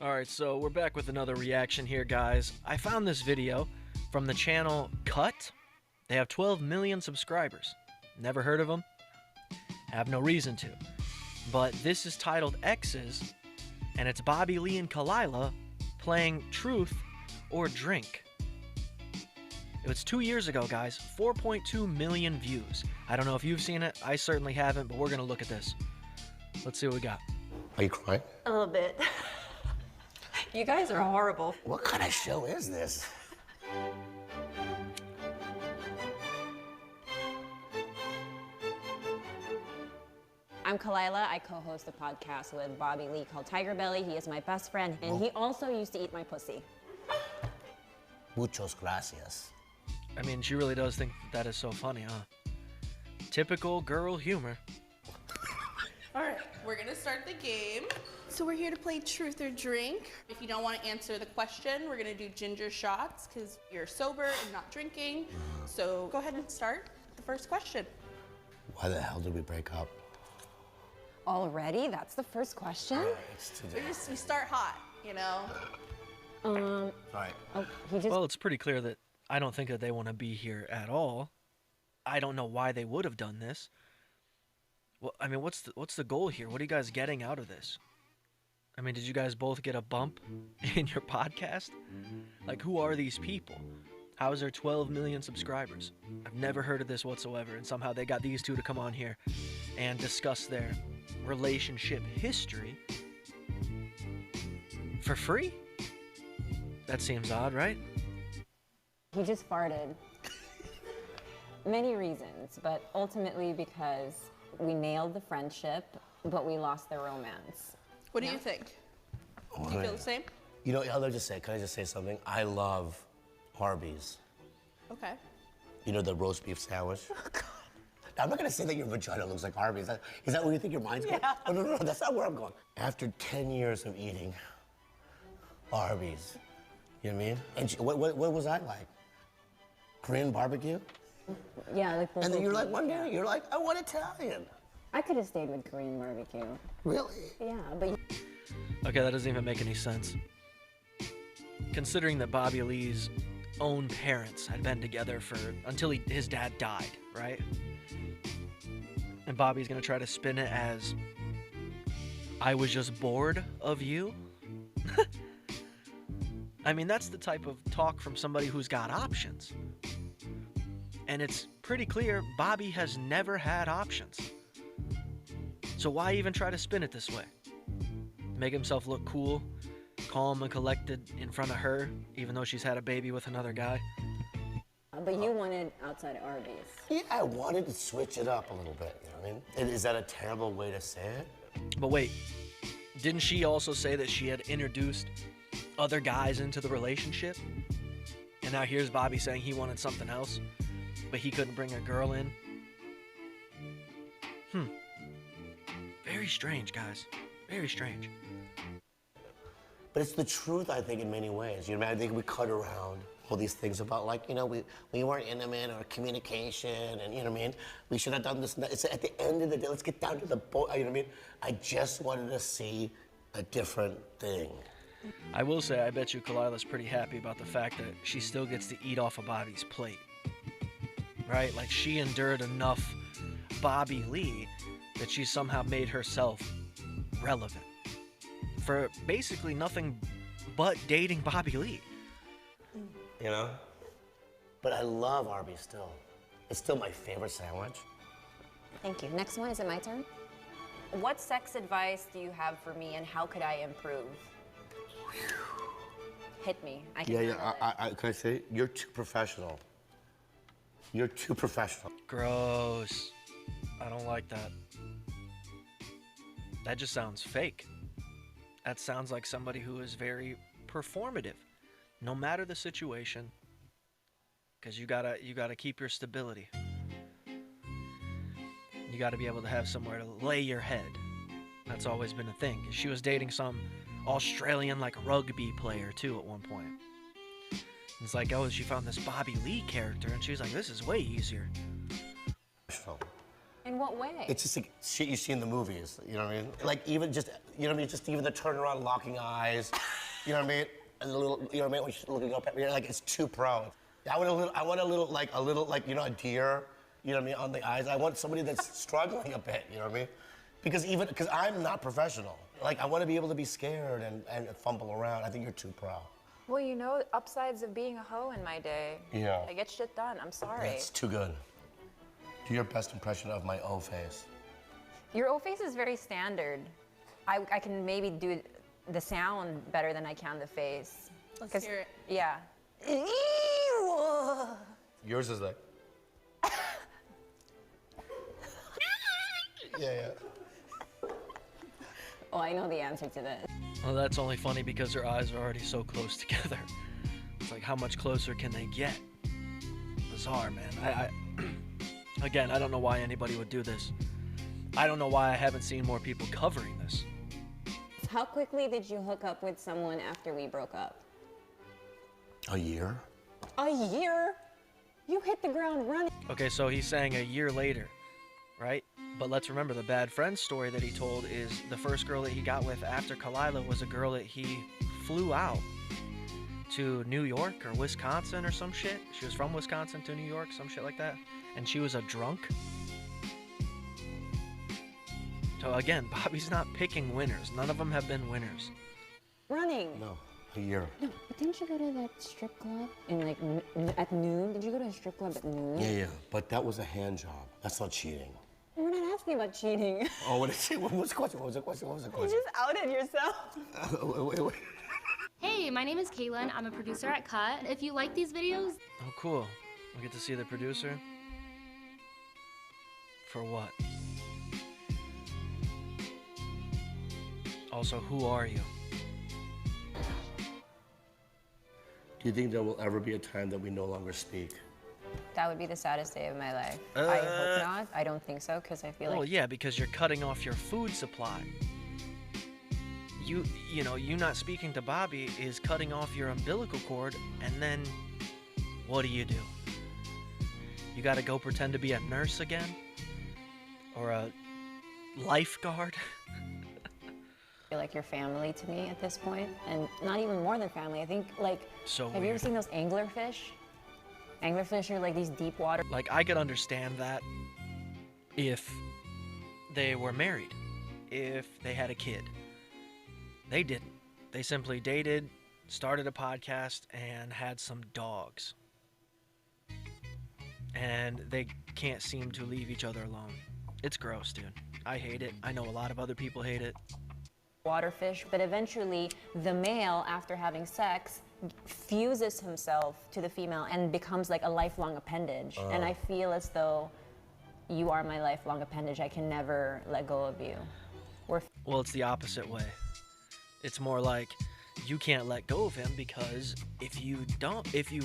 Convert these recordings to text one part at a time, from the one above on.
Alright, so we're back with another reaction here, guys. I found this video from the channel Cut. They have 12 million subscribers. Never heard of them? Have no reason to. But this is titled X's, and it's Bobby Lee and Khalyla playing Truth or Drink. It was 2 years ago, guys. 4.2 million views. I don't know if you've seen it. I certainly haven't, but we're going to look at this. Let's see what we got. Are you crying? A little bit. You guys are horrible. What kind of show is this? I'm Khalyla. I co-host a podcast with Bobby Lee called Tiger Belly. He is my best friend, and he also used to eat my pussy. Muchos gracias. I mean, she really does think that is so funny, huh? Typical girl humor. All right, we're gonna start the game. So we're here to play Truth or Drink. If you don't want to answer the question, we're gonna do ginger shots because you're sober and not drinking. So go ahead and start the first question. Why the hell did we break up? Already? That's the first question? It's too We start hot, you know? Sorry. Oh, he just... Well, it's pretty clear that I don't think that they want to be here at all. I don't know why they would have done this. Well, I mean, what's the goal here? What are you guys getting out of this? I mean, did you guys both get a bump in your podcast? Like, who are these people? How is there 12 million subscribers? I've never heard of this whatsoever, and somehow they got these two to come on here and discuss their relationship history for free? That seems odd, right? He just farted. Many reasons, but ultimately because we nailed the friendship, but we lost the romance. What do you think? Do you feel the same? You know, can I just say something? I love Arby's. Okay. You know, the roast beef sandwich? Oh, God. Now, I'm not gonna say that your vagina looks like Arby's. Is that where you think your mind's going? Oh, no, that's not where I'm going. After 10 years of eating Arby's, you know what I mean? And what was I like? Korean barbecue? Yeah, like... And then you're like, one day, you're like, I want Italian. I could have stayed with Korean barbecue. Really? Yeah, but... Okay, that doesn't even make any sense. Considering that Bobby Lee's own parents had been together until his dad died, right? And Bobby's gonna try to spin it as, I was just bored of you? I mean, that's the type of talk from somebody who's got options. And it's pretty clear Bobby has never had options. So why even try to spin it this way? Make himself look cool, calm and collected in front of her, even though she's had a baby with another guy. But you wanted outside Arby's. Yeah, I wanted to switch it up a little bit, you know what I mean? Is that a terrible way to say it? But wait, didn't she also say that she had introduced other guys into the relationship? And now here's Bobby saying he wanted something else, but he couldn't bring a girl in? Very strange, guys. Very strange. But it's the truth, I think, in many ways. You know, I think we cut around all these things about, like, you know, we weren't intimate or communication, and you know what I mean? We should have done this and that. It's at the end of the day, let's get down to the point, you know what I mean? I just wanted to see a different thing. I will say, I bet you Khalyla's pretty happy about the fact that she still gets to eat off of Bobby's plate. Right? Like, she endured enough Bobby Lee that she somehow made herself relevant for basically nothing but dating Bobby Lee. You know? But I love Arby's still. It's still my favorite sandwich. Thank you. Next one, is it my turn? What sex advice do you have for me, and how could I improve? Hit me. I can handle it. Can I say, you're too professional. You're too professional. Gross. I don't like that. That just sounds fake. That sounds like somebody who is very performative, no matter the situation, because you gotta keep your stability. You gotta be able to have somewhere to lay your head. That's always been a thing. She was dating some Australian like rugby player too at one point. It's like, oh, she found this Bobby Lee character, and she was like, this is way easier. And In what way? It's just like shit you see in the movies, you know what I mean? Like even just, you know what I mean? Just even the turnaround, locking eyes, you know what I mean? A little, you know what I mean? When she's looking up at me, like it's too pro. I want a little, like, you know, a deer, you know what I mean, on the eyes. I want somebody that's struggling a bit, you know what I mean? Because I'm not professional. Like, I want to be able to be scared and fumble around. I think you're too pro. Well, you know, upsides of being a hoe in my day. Yeah. I get shit done. I'm sorry. It's too good. Do your best impression of my O face. Your O face is very standard. I can maybe do the sound better than I can the face. Let's hear it. Yeah. Yours is like. Yeah. Oh, I know the answer to this. Well, that's only funny because their eyes are already so close together. It's like, how much closer can they get? Bizarre, man. Again, I don't know why anybody would do this. I don't know why I haven't seen more people covering this. How quickly did you hook up with someone after we broke up? A year? A year? You hit the ground running. Okay, so he's saying a year later, right? But let's remember the bad friend story that he told is the first girl that he got with after Kalila was a girl that he flew out to New York or Wisconsin or some shit. She was from Wisconsin to New York, some shit like that. And she was a drunk. So again, Bobby's not picking winners. None of them have been winners. Running. No, a year. No, but didn't you go to that strip club in like at noon? Did you go to a strip club at noon? Yeah. But that was a hand job. That's not cheating. We're not asking about cheating. Oh, what was the question? What was the question? You just outed yourself. Wait. Hey, my name is Caitlin. I'm a producer at Cut. If you like these videos, Oh, cool. We get to see the producer. For what? Also, who are you? Do you think there will ever be a time that we no longer speak? That would be the saddest day of my life. I hope not. I don't think so, because I feel Well, like yeah, because you're cutting off your food supply. You not speaking to Bobby is cutting off your umbilical cord, and then what do? You gotta go pretend to be a nurse again? Or a lifeguard? I feel like you're family to me at this point, and not even more than family. I think like, So have you ever weird. seen those anglerfish? Anglerfish are like these deep water. Like, I could understand that if they were married, if they had a kid. They didn't. They simply dated, started a podcast, and had some dogs. And they can't seem to leave each other alone. It's gross, dude. I hate it. I know a lot of other people hate it. Waterfish, but eventually the male, after having sex, fuses himself to the female and becomes like a lifelong appendage. And I feel as though you are my lifelong appendage. I can never let go of you. Well, it's the opposite way. It's more like you can't let go of him because if you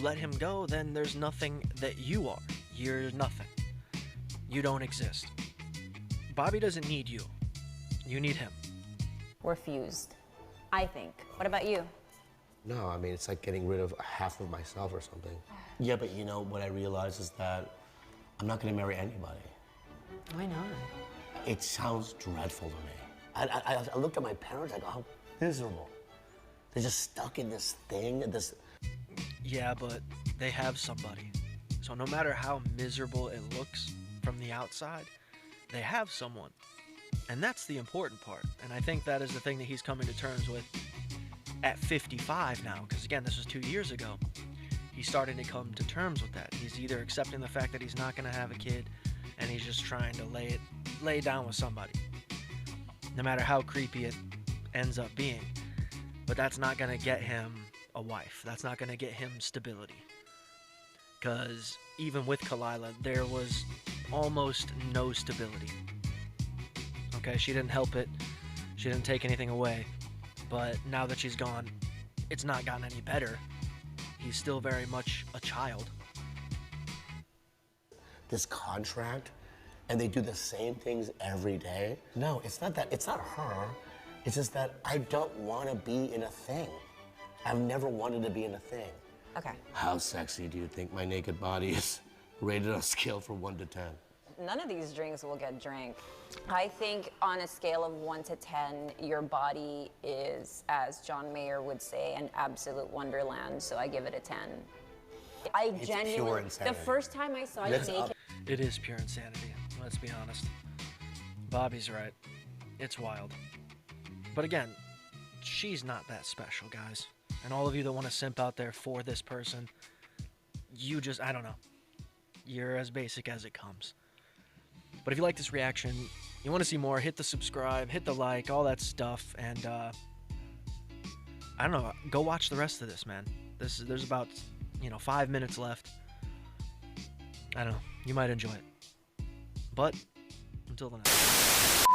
let him go, then there's nothing that you are. You're nothing. You don't exist. Bobby doesn't need you. You need him. We're fused, I think. What about you? No, I mean, it's like getting rid of half of myself or something. Yeah, but you know, what I realize is that I'm not gonna marry anybody. Why not? It sounds dreadful to me. I looked at my parents, I go, how miserable. They're just stuck in this thing, this... Yeah, but they have somebody. So no matter how miserable it looks from the outside, they have someone. And that's the important part. And I think that is the thing that he's coming to terms with at 55 now. Because again, this was 2 years ago. He's starting to come to terms with that. He's either accepting the fact that he's not going to have a kid, and he's just trying to lay it down with somebody. No matter how creepy it ends up being. But that's not going to get him a wife. That's not going to get him stability. Because even with Kalila, there was almost no stability. Okay, she didn't help it. She didn't take anything away. But now that she's gone, it's not gotten any better. He's still very much a child. This contract, and they do the same things every day. No, it's not that. It's not her. It's just that I don't want to be in a thing. I've never wanted to be in a thing. Okay. How sexy do you think my naked body is rated on a scale from 1 to 10? none of these drinks will get drank. I think on a scale of 1 to 10, your body is, as John Mayer would say, an absolute wonderland. So I give it a 10. It's pure insanity. The first time I saw you That's naked. It is pure insanity, let's be honest. Bobby's right. It's wild. But again, she's not that special, guys. And all of you that want to simp out there for this person, you just, I don't know. You're as basic as it comes. But if you like this reaction, you want to see more, hit the subscribe, hit the like, all that stuff. And, I don't know, go watch the rest of this, man. There's about, 5 minutes left. I don't know. You might enjoy it. But until the next.